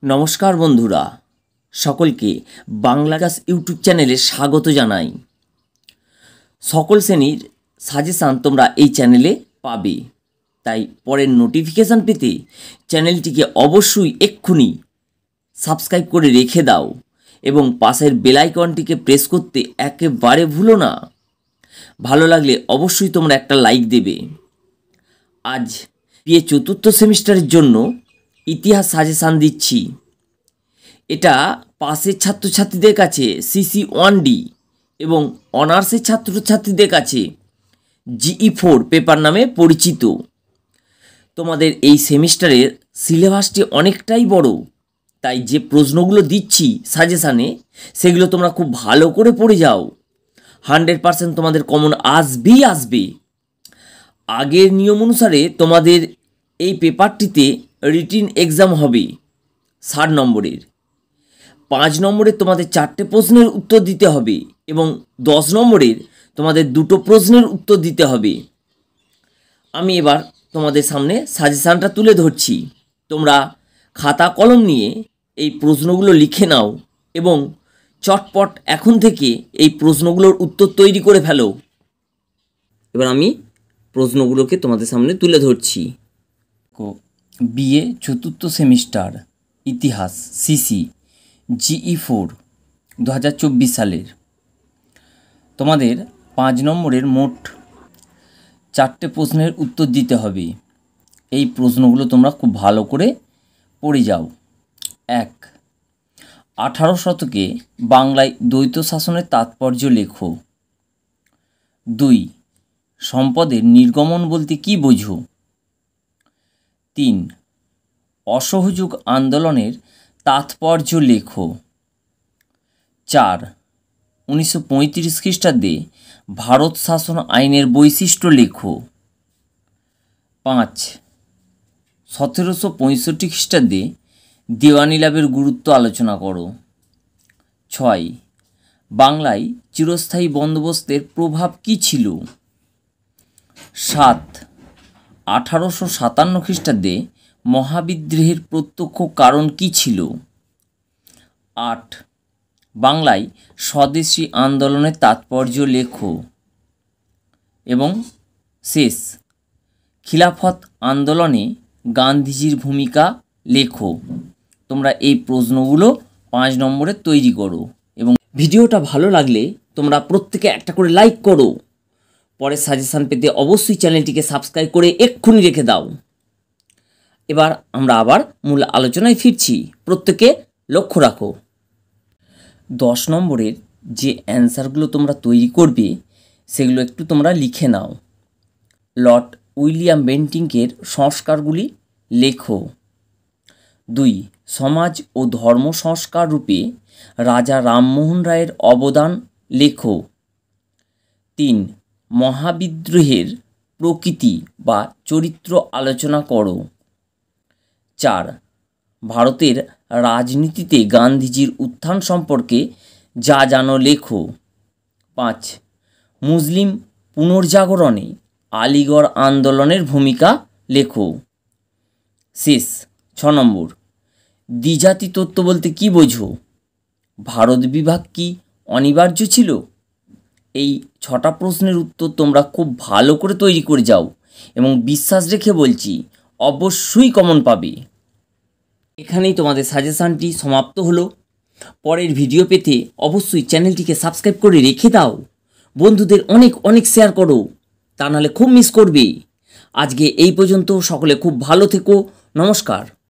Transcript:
নমস্কার বন্ধুরা, সকলকে বাংলা ক্লাস ইউটিউব চ্যানেলে স্বাগত জানাই। সকল শ্রেণীর সাজেশান তোমরা এই চ্যানেলে পাবে, তাই পরের নোটিফিকেশান পেতে চ্যানেলটিকে অবশ্যই এক্ষুনি সাবস্ক্রাইব করে রেখে দাও এবং পাশের বেল আইকনটিকে প্রেস করতে একেবারে ভুলো না। ভালো লাগলে অবশ্যই তোমরা একটা লাইক দেবে। আজ বিএ চতুর্থ সেমিস্টারের জন্য ইতিহাস সাজেশান দিচ্ছি। এটা পাসের ছাত্রছাত্রীদের কাছে CC1D এবং অনার্সের ছাত্রছাত্রীদের কাছে GE4 পেপার নামে পরিচিত। তোমাদের এই সেমিস্টারের সিলেবাসটি অনেকটাই বড়, তাই যে প্রশ্নগুলো দিচ্ছি সাজেশানে সেগুলো তোমরা খুব ভালো করে পড়ে যাও। 100% তোমাদের কমন আসবে। আগের নিয়ম অনুসারে তোমাদের এই পেপারটিতে রিটিন এক্সাম হবে 60 নম্বরের। 5 নম্বরের তোমাদের 4টে প্রশ্নের উত্তর দিতে হবে এবং 10 নম্বরের তোমাদের 2টো প্রশ্নের উত্তর দিতে হবে। আমি এবার তোমাদের সামনে সাজেশানটা তুলে ধরছি। তোমরা খাতা কলম নিয়ে এই প্রশ্নগুলো লিখে নাও এবং চটপট এখন থেকে এই প্রশ্নগুলোর উত্তর তৈরি করে ফেলো। এবার আমি প্রশ্নগুলোকে তোমাদের সামনে তুলে ধরছি। বিএ চতুর্থ সেমিস্টার ইতিহাস সিসি GE4 2024 সালের তোমাদের 5 নম্বরের মোট 4টে প্রশ্নের উত্তর দিতে হবে। এই প্রশ্নগুলো তোমরা খুব ভালো করে পড়ে যাও। 1. 18 শতকে বাংলায় দ্বৈত শাসনের তাৎপর্য লেখো। 2. সম্পদের নির্গমন বলতে কী বোঝো? 3. অসহযোগ আন্দোলনের তাৎপর্য লেখো। 4. 1935 খ্রিস্টাব্দে ভারত শাসন আইনের বৈশিষ্ট্য লেখো। 5. 1765 খ্রিস্টাব্দে দেওয়ানি লাভের গুরুত্ব আলোচনা করো। 6. বাংলায় চিরস্থায়ী বন্দোবস্তের প্রভাব কী ছিল? 7. 1857 খ্রিস্টাব্দে মহাবিদ্রোহের প্রত্যক্ষ কারণ কী ছিল? 8. বাংলায় স্বদেশী আন্দোলনের তাৎপর্য লেখো। এবং শেষ, খিলাফত আন্দোলনে গান্ধীজির ভূমিকা লেখো। তোমরা এই প্রশ্নগুলো 5 নম্বরে তৈরি করো এবং ভিডিওটা ভালো লাগলে তোমরা প্রত্যেকে একটা করে লাইক করো। পরের সাজেশান পেতে অবশ্যই চ্যানেলটিকে সাবস্ক্রাইব করে এক্ষুনি রেখে দাও। এবার আমরা আবার মূল আলোচনায় ফিরছি, প্রত্যেকে লক্ষ্য রাখো। 10 নম্বরের যে অ্যান্সারগুলো তোমরা তৈরি করবে সেগুলো একটু তোমরা লিখে নাও। লর্ড উইলিয়াম বেন্টিংকের সংস্কারগুলি লেখো। 2. সমাজ ও ধর্ম সংস্কার রূপে রাজা রামমোহন রায়ের অবদান লেখো। 3. মহাবিদ্রোহের প্রকৃতি বা চরিত্র আলোচনা করো। 4. ভারতের রাজনীতিতে গান্ধীজির উত্থান সম্পর্কে যা জানো লেখো। 5. মুসলিম পুনর্জাগরণে আলিগড় আন্দোলনের ভূমিকা লেখো। শেষ, 6 নম্বর, দ্বিজাতি তত্ত্ব বলতে কী বোঝো? ভারত বিভাগ কি অনিবার্য ছিল? এই 6টা প্রশ্নের উত্তর তোমরা খুব ভালো করে তৈরি করে যাও এবং বিশ্বাস রেখে বলছি অবশ্যই কমন পাবে। এখানেই তোমাদের সাজেশানটি সমাপ্ত হলো। পরের ভিডিও পেতে অবশ্যই চ্যানেলটিকে সাবস্ক্রাইব করে রেখে দাও। বন্ধুদের অনেক শেয়ার করো, তা নাহলে খুব মিস করবে। আজকে এই পর্যন্ত, সকলে খুব ভালো থেকো। নমস্কার।